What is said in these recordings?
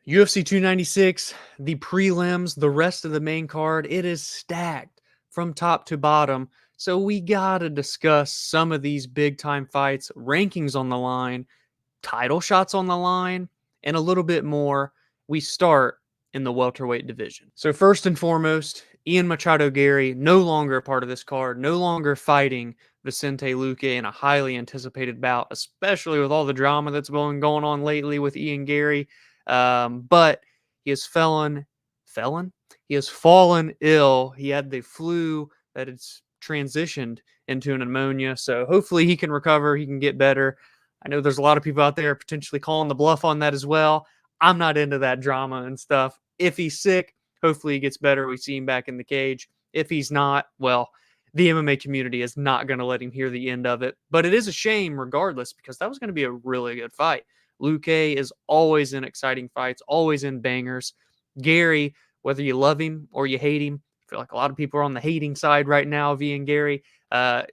UFC 296, the prelims, the rest of the main card, it is stacked from top to bottom. So we got to discuss some of these big time fights, rankings on the line, title shots on the line, and a little bit more. We start in the welterweight division. So first and foremost, Ian Machado Garry, no longer a part of this card, no longer fighting Vicente Luque in a highly anticipated bout, especially with all the drama that's been going on lately with Ian Garry. But he has He has fallen ill. He had the flu that it's transitioned into an pneumonia. So hopefully he can recover. He can get better. I know there's a lot of people out there potentially calling the bluff on that as well. I'm not into that drama and stuff. If he's sick, hopefully he gets better. We see him back in the cage. If he's not, well, the MMA community is not going to let him hear the end of it. But it is a shame regardless because that was going to be a really good fight. Luque is always in exciting fights, always in bangers. Garry, whether you love him or you hate him, I feel like a lot of people are on the hating side right now of Ian Garry.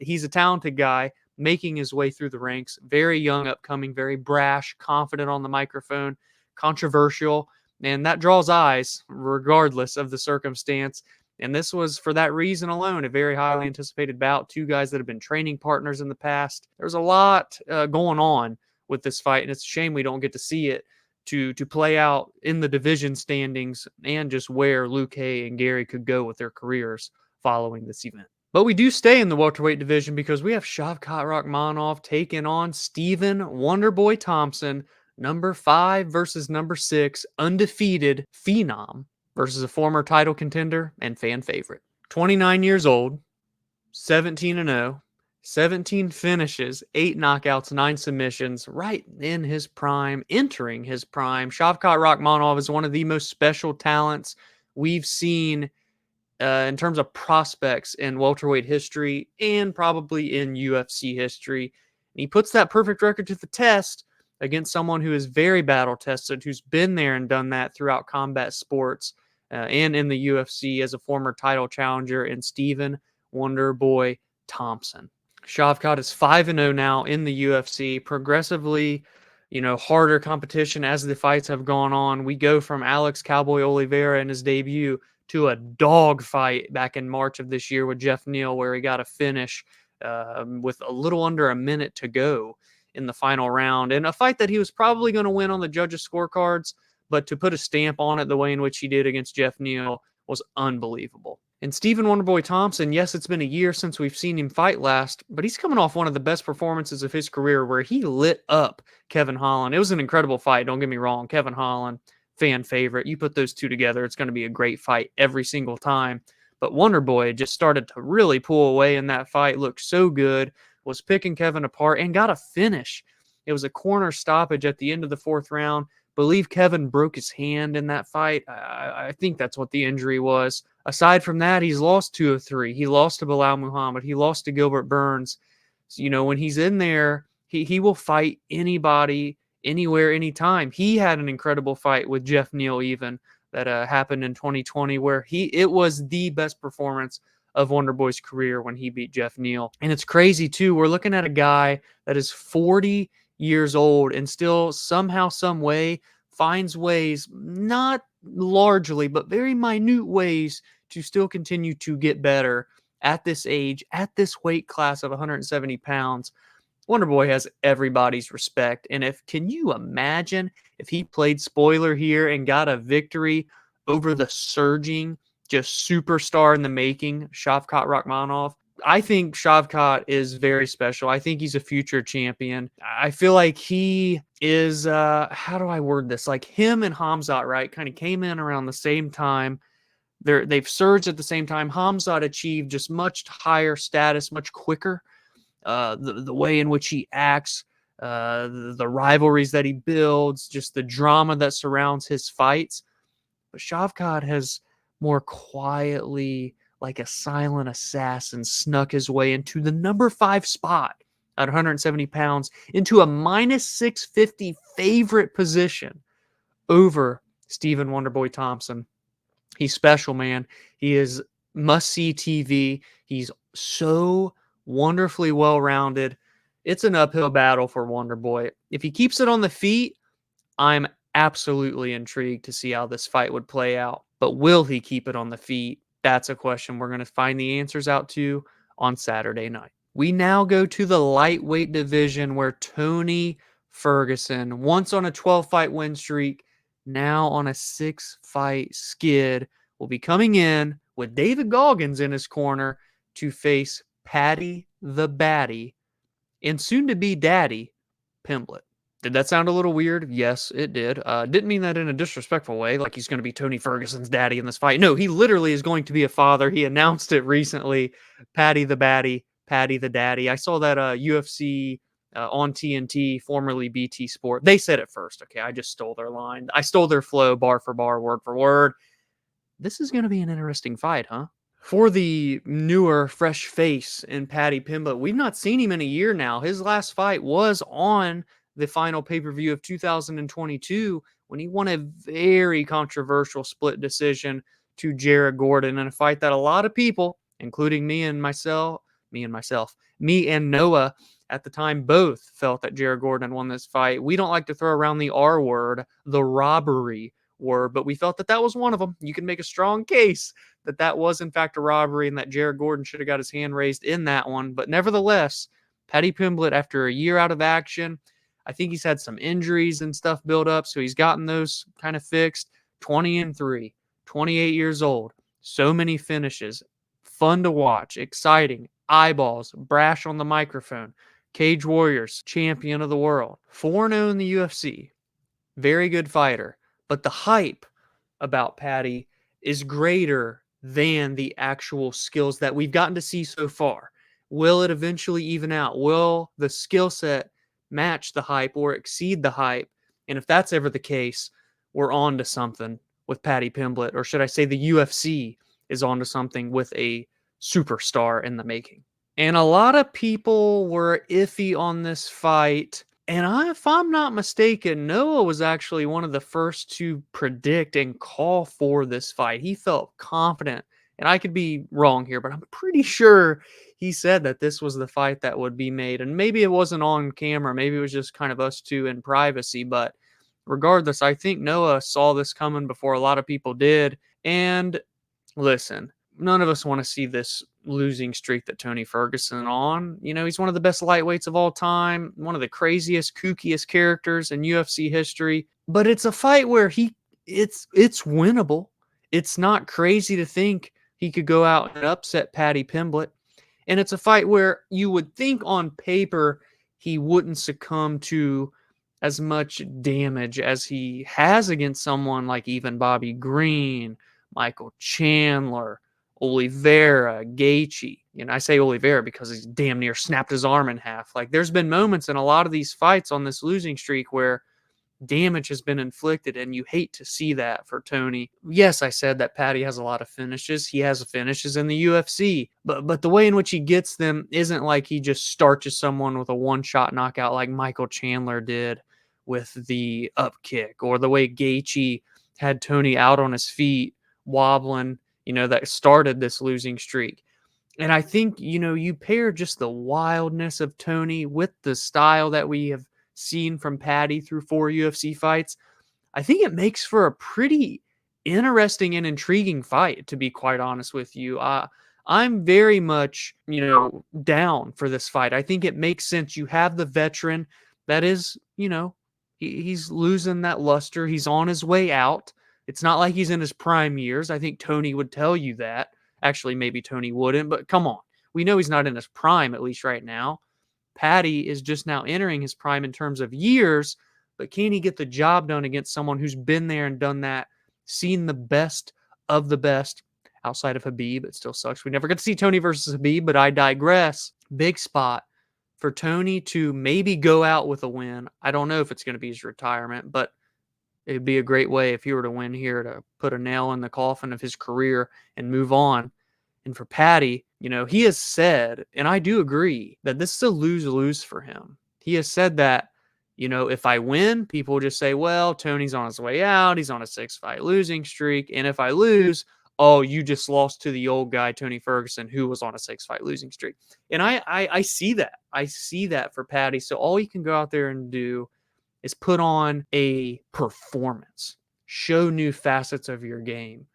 He's a talented guy making his way through the ranks, very young, upcoming, very brash, confident on the microphone, controversial, and that draws eyes regardless of the circumstance. And this was, for that reason alone, a very highly anticipated bout. Two guys that have been training partners in the past. There's a lot going on with this fight, and it's a shame we don't get to see it to play out in the division standings and just where Luque and Garry could go with their careers following this event. But we do stay in the welterweight division because we have Shavkat Rakhmonov taking on Stephen Wonderboy Thompson, number 5 versus number 6, undefeated phenom versus a former title contender and fan favorite. 29 years old, 17-0, 17 finishes, 8 knockouts, 9 submissions, right in his prime, entering his prime. Shavkat Rakhmonov is one of the most special talents we've seen in terms of prospects in welterweight history and probably in UFC history. And he puts that perfect record to the test against someone who is very battle tested, who's been there and done that throughout combat sports and in the UFC as a former title challenger, in Stephen Wonderboy Thompson. Shavkat is 5-0 now in the UFC, progressively, harder competition as the fights have gone on. We go from Alex Cowboy Oliveira in his debut to a dog fight back in March of this year with Jeff Neal, where he got a finish with a little under a minute to go in the final round, and a fight that he was probably going to win on the judges' scorecards, but to put a stamp on it the way in which he did against Jeff Neal was unbelievable. And Stephen Wonderboy Thompson, yes, it's been a year since we've seen him fight last, but he's coming off one of the best performances of his career where he lit up Kevin Holland. It was an incredible fight, don't get me wrong. Kevin Holland, fan favorite. You put those two together, it's going to be a great fight every single time. But Wonderboy just started to really pull away in that fight, looked so good, was picking Kevin apart, and got a finish. It was a corner stoppage at the end of the 4th round. Believe Kevin broke his hand in that fight. I think that's what the injury was. Aside from that, he's lost 2 of 3. He lost to Bilal Muhammad. He lost to Gilbert Burns. So, when he's in there, he will fight anybody, anywhere, anytime. He had an incredible fight with Jeff Neal even that happened in 2020 where it was the best performance of Wonderboy's career when he beat Jeff Neal. And it's crazy too. We're looking at a guy that is 40 years old and still somehow, some way finds ways, not largely, but very minute ways to still continue to get better at this age, at this weight class of 170 pounds. Wonderboy has everybody's respect. And can you imagine if he played spoiler here and got a victory over the surging, just superstar in the making, Shavkat Rakhmonov? I think Shavkat is very special. I think he's a future champion. I feel like he is, how do I word this? Like him and Khamzat, right, kind of came in around the same time. They've surged at the same time. Khamzat achieved just much higher status, much quicker. The way in which he acts, the rivalries that he builds, just the drama that surrounds his fights. But Shavkat has more quietly, like a silent assassin, snuck his way into the number 5 spot at 170 pounds, into a minus 650 favorite position over Stephen Wonderboy Thompson. He's special, man. He is must-see TV. He's so wonderfully well-rounded. It's an uphill battle for Wonderboy. If he keeps it on the feet, I'm absolutely intrigued to see how this fight would play out. But will he keep it on the feet? That's a question we're going to find the answers out to on Saturday night. We now go to the lightweight division where Tony Ferguson, once on a 12-fight win streak, now on a 6-fight skid, will be coming in with David Goggins in his corner to face Paddy the Baddy and soon to be Daddy Pimblett. Did that sound a little weird? Yes, it did. Didn't mean that in a disrespectful way, like he's going to be Tony Ferguson's daddy in this fight. No, he literally is going to be a father. He announced it recently. Paddy the Baddy, Paddy the Daddy. I saw that UFC on TNT, formerly BT Sport. They said it first. Okay, I just stole their line. I stole their flow, bar for bar, word for word. This is going to be an interesting fight, huh? For the newer, fresh face in Paddy Pimblett, we've not seen him in a year now. His last fight was on the final pay-per-view of 2022 when he won a very controversial split decision to Jared Gordon in a fight that a lot of people, including me and Noah at the time, both felt that Jared Gordon won this fight. We don't like to throw around the R word, the robbery word, but we felt that was one of them. You can make a strong case that was in fact a robbery and that Jared Gordon should have got his hand raised in that one. But nevertheless, Paddy Pimblett, after a year out of action, I think he's had some injuries and stuff build up, so he's gotten those kind of fixed. 20-3, 28 years old, so many finishes, fun to watch, exciting, eyeballs, brash on the microphone, Cage Warriors, champion of the world, 4-0 in the UFC, very good fighter. But the hype about Paddy is greater than the actual skills that we've gotten to see so far. Will it eventually even out? Will the skill set match the hype or exceed the hype? And if that's ever the case, we're on to something with Paddy Pimblett, or should I say the UFC is on to something with a superstar in the making. And a lot of people were iffy on this fight. And if I'm not mistaken, Noah was actually one of the first to predict and call for this fight. He felt confident, and I could be wrong here, but I'm pretty sure he said that this was the fight that would be made. And maybe it wasn't on camera. Maybe it was just kind of us two in privacy. But regardless, I think Noah saw this coming before a lot of people did. And listen, none of us want to see this losing streak that Tony Ferguson on. You know, he's one of the best lightweights of all time, one of the craziest, kookiest characters in UFC history. But it's a fight where it's winnable. It's not crazy to think he could go out and upset Paddy Pimblett. And it's a fight where you would think on paper he wouldn't succumb to as much damage as he has against someone like even Bobby Green, Michael Chandler, Oliveira, Gaethje. And I say Oliveira because he's damn near snapped his arm in half. Like, there's been moments in a lot of these fights on this losing streak where damage has been inflicted, and you hate to see that for Tony. Yes, I said that Paddy has a lot of finishes. He has finishes in the UFC, but the way in which he gets them isn't like he just starches someone with a one-shot knockout like Michael Chandler did with the up kick, or the way Gaethje had Tony out on his feet, wobbling, that started this losing streak. And I think, you pair just the wildness of Tony with the style that we have seen from Paddy through 4 UFC fights. I think it makes for a pretty interesting and intriguing fight, to be quite honest with you. I'm very much, down for this fight. I think it makes sense. You have the veteran that is, he's losing that luster. He's on his way out. It's not like he's in his prime years. I think Tony would tell you that. Actually, maybe Tony wouldn't, but come on. We know he's not in his prime, at least right now. Paddy is just now entering his prime in terms of years, but can he get the job done against someone who's been there and done that, seen the best of the best outside of Habib? It still sucks. We never get to see Tony versus Habib, but I digress. Big spot for Tony to maybe go out with a win. I don't know if it's going to be his retirement, but it'd be a great way if he were to win here to put a nail in the coffin of his career and move on. And for Paddy, he has said, and I do agree, that this is a lose-lose for him. He has said that, if I win, people will just say, well, Tony's on his way out. He's on a 6-fight losing streak. And if I lose, oh, you just lost to the old guy, Tony Ferguson, who was on a 6-fight losing streak. And I see that. I see that for Paddy. So all he can go out there and do is put on a performance, show new facets of your game.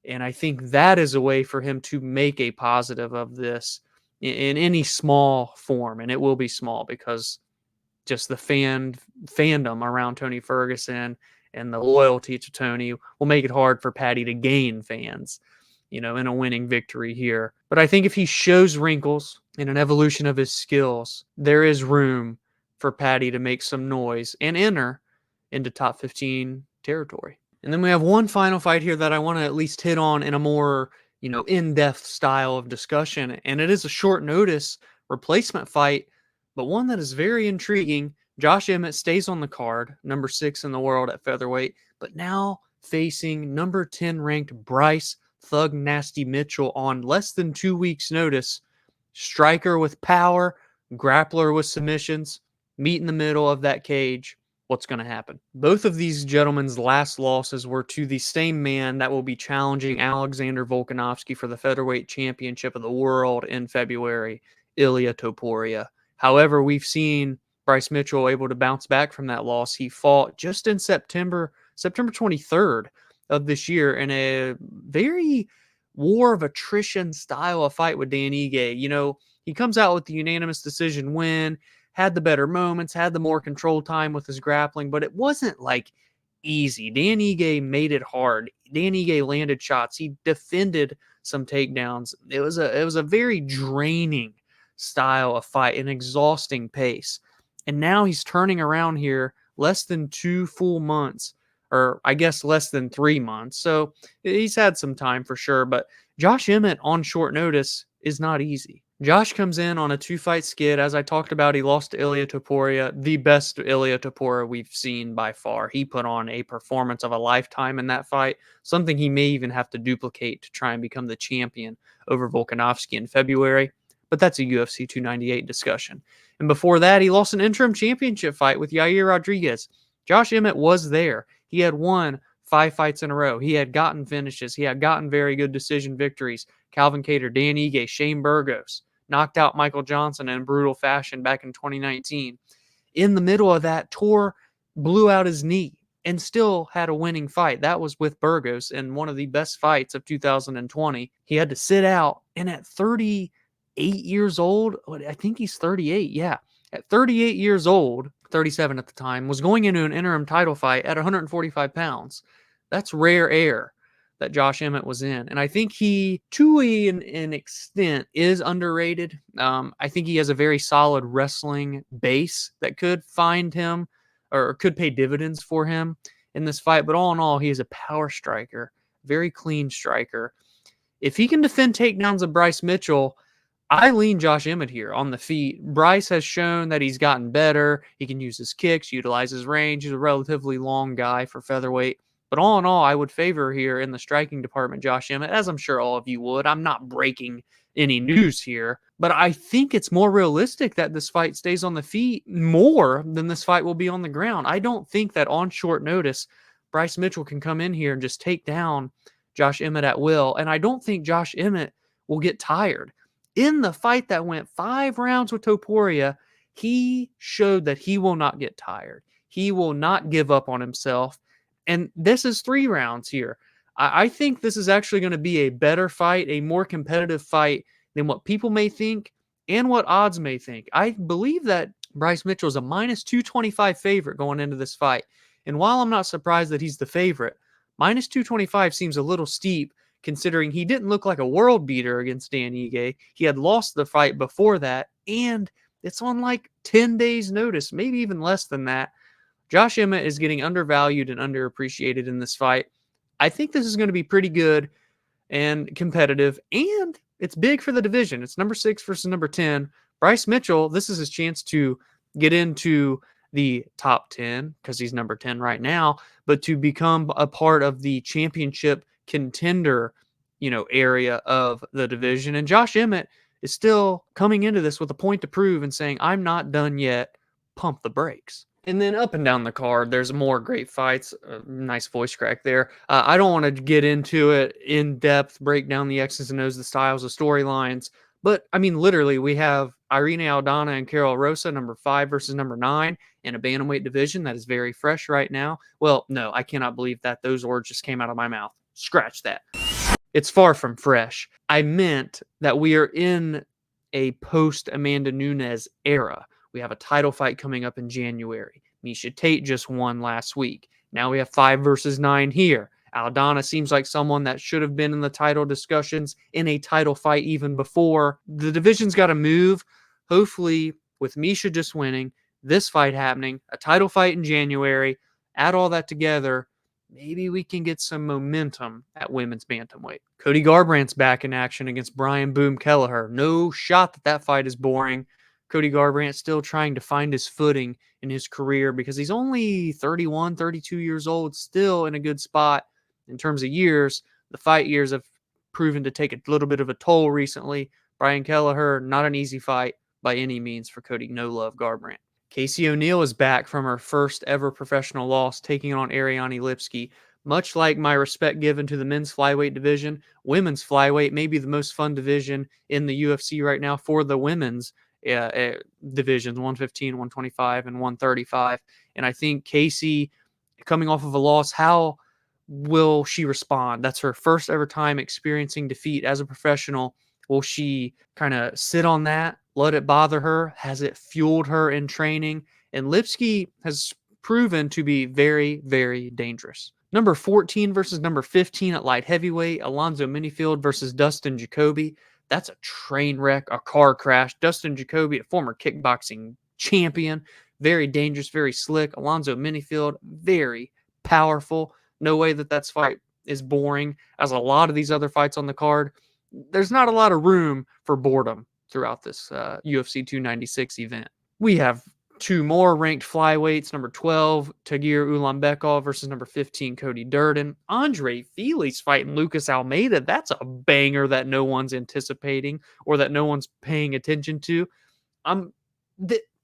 And I think that is a way for him to make a positive of this in any small form. And it will be small because just the fandom around Tony Ferguson and the loyalty to Tony will make it hard for Paddy to gain fans, in a winning victory here. But I think if he shows wrinkles in an evolution of his skills, there is room for Paddy to make some noise and enter into top 15 territory. And then we have one final fight here that I want to at least hit on in a more, in-depth style of discussion. And it is a short notice replacement fight, but one that is very intriguing. Josh Emmett stays on the card, number 6 in the world at featherweight, but now facing number 10 ranked Bryce Thug Nasty Mitchell on less than 2 weeks' notice. Striker with power, grappler with submissions, meet in the middle of that cage. What's going to happen? Both of these gentlemen's last losses were to the same man that will be challenging Alexander Volkanovski for the featherweight championship of the world in February, Ilia Topuria. However, we've seen Bryce Mitchell able to bounce back from that loss. He fought just in September 23rd of this year in a very war of attrition style of fight with Dan Ige. He comes out with the unanimous decision win, had the better moments, had the more control time with his grappling, but it wasn't like easy. Dan Ige made it hard. Dan Ige landed shots. He defended some takedowns. It was a very draining style of fight, an exhausting pace. And now he's turning around here less than 2 full months, or I guess less than 3 months. So he's had some time for sure, but Josh Emmett on short notice is not easy. Josh comes in on a 2-fight skid. As I talked about, he lost to Ilia Topuria, the best Ilia Topuria we've seen by far. He put on a performance of a lifetime in that fight, something he may even have to duplicate to try and become the champion over Volkanovski in February. But that's a UFC 298 discussion. And before that, he lost an interim championship fight with Yair Rodriguez. Josh Emmett was there. He had won 5 fights in a row. He had gotten finishes. He had gotten very good decision victories. Calvin Kattar, Dan Ige, Shane Burgos knocked out Michael Johnson in brutal fashion back in 2019. In the middle of that, blew out his knee and still had a winning fight. That was with Burgos in one of the best fights of 2020. He had to sit out, and at 38 years old, I think he's 38, yeah. At 38 years old, 37 at the time, was going into an interim title fight at 145 pounds. That's rare air that Josh Emmett was in. And I think he, to an extent, is underrated. I think he has a very solid wrestling base that could find him or could pay dividends for him in this fight. But all in all, he is a power striker, very clean striker. If he can defend takedowns of Bryce Mitchell, I lean Josh Emmett here on the feet. Bryce has shown that he's gotten better. He can use his kicks, utilize his range. He's a relatively long guy for featherweight. But all in all, I would favor here in the striking department Josh Emmett, as I'm sure all of you would. I'm not breaking any news here, but I think it's more realistic that this fight stays on the feet more than this fight will be on the ground. I don't think that on short notice, Bryce Mitchell can come in here and just take down Josh Emmett at will, and I don't think Josh Emmett will get tired. In the fight that went 5 rounds with Topuria, he showed that he will not get tired. He will not give up on himself. And this is 3 rounds here. I think this is actually going to be a better fight, a more competitive fight than what people may think and what odds may think. I believe that Bryce Mitchell is a minus 225 favorite going into this fight. And while I'm not surprised that he's the favorite, minus 225 seems a little steep considering he didn't look like a world beater against Dan Ige. He had lost the fight before that, and it's on like 10 days' notice, maybe even less than that. Josh Emmett is getting undervalued and underappreciated in this fight. I think this is going to be pretty good and competitive, and it's big for the division. It's number 6 versus number 10. Bryce Mitchell, this is his chance to get into the top 10 because he's number 10 right now, but to become a part of the championship contender, area of the division. And Josh Emmett is still coming into this with a point to prove and saying, I'm not done yet. Pump the brakes. And then up and down the card, there's more great fights. Nice voice crack there. I don't want to get into it in depth, break down the X's and O's, the styles, the storylines. But, I mean, literally, we have Irene Aldana and Carol Rosa, number 5 versus number 9 in a bantamweight division that is very fresh right now. Well, no, I cannot believe that. Those words just came out of my mouth. Scratch that. It's far from fresh. I meant that we are in a post Amanda Nunes era. We have a title fight coming up in January. Miesha Tate just won last week. Now we have 5 versus 9 here. Aldana seems like someone that should have been in the title discussions in a title fight even before. The division's got to move. Hopefully, with Miesha just winning, this fight happening, a title fight in January, add all that together, maybe we can get some momentum at women's bantamweight. Cody Garbrandt's back in action against Brian Boom Kelleher. No shot that that fight is boring. Cody Garbrandt still trying to find his footing in his career because he's only 31, 32 years old, still in a good spot in terms of years. The fight years have proven to take a little bit of a toll recently. Brian Kelleher, not an easy fight by any means for Cody No Love Garbrandt. Casey O'Neill is back from her first ever professional loss, taking on Ariane Lipski. Much like my respect given to the men's flyweight division, women's flyweight may be the most fun division in the UFC right now for the women's divisions, 115, 125, and 135. And I think Casey, coming off of a loss, how will she respond? That's her first ever time experiencing defeat as a professional. Will she kind of sit on that, let it bother her? Has it fueled her in training? And Lipski has proven to be very, very dangerous. Number 14 versus number 15 at light heavyweight, Alonzo Minifield versus Dustin Jacoby. That's a train wreck, a car crash. Dustin Jacoby, a former kickboxing champion, very dangerous, very slick. Alonzo Minifield, very powerful. No way that that fight is boring, as a lot of these other fights on the card. There's not a lot of room for boredom throughout this UFC 296 event. We have 2 more ranked flyweights, number 12, Tagir Ulanbekov versus number 15, Cody Durden. Andre Fili's fighting Lucas Almeida. That's a banger that no one's anticipating or that no one's paying attention to.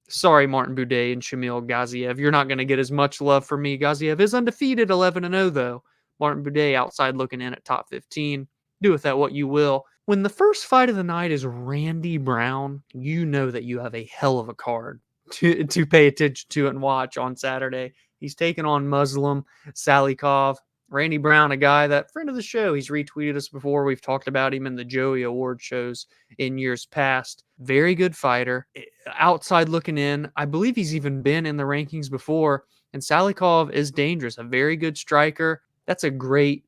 Sorry, Martin Buday and Shamil Gaziev. You're not going to get as much love from me. Gaziev is undefeated, 11-0, though. Martin Buday outside looking in at top 15. Do with that what you will. When the first fight of the night is Randy Brown, you know that you have a hell of a card to pay attention to and watch on Saturday. He's taking on Muslim Salikov. Randy Brown, a guy that, friend of the show, he's retweeted us before. We've talked about him in the Joey Award shows in years past. Very good fighter. Outside looking in, I believe he's even been in the rankings before. And Salikov is dangerous, a very good striker. That's a great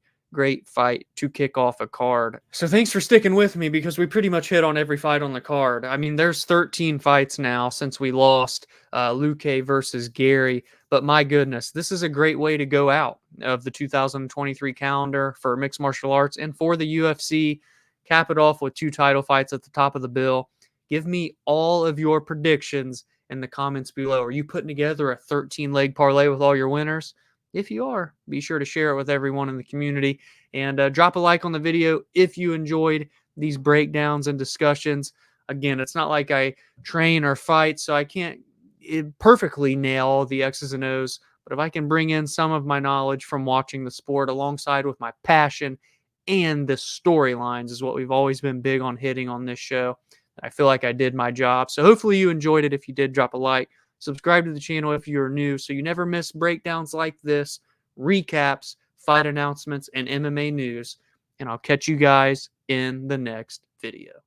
fight to kick off a card. So thanks for sticking with me, because we pretty much hit on every fight on the card. I mean, there's 13 fights now since we lost Luque versus Garry. But my goodness, this is a great way to go out of the 2023 calendar for mixed martial arts and for the UFC. Cap it off with 2 title fights at the top of the bill. Give me all of your predictions in the comments below. Are you putting together a 13-leg parlay with all your winners? If you are, be sure to share it with everyone in the community, and drop a like on the video if you enjoyed these breakdowns and discussions. Again, it's not like I train or fight, so I can't perfectly nail all the X's and O's, but if I can bring in some of my knowledge from watching the sport alongside with my passion and the storylines is what we've always been big on hitting on this show. I feel like I did my job. So hopefully you enjoyed it. If you did, drop a like. Subscribe to the channel if you're new so you never miss breakdowns like this, recaps, fight announcements, and MMA news. And I'll catch you guys in the next video.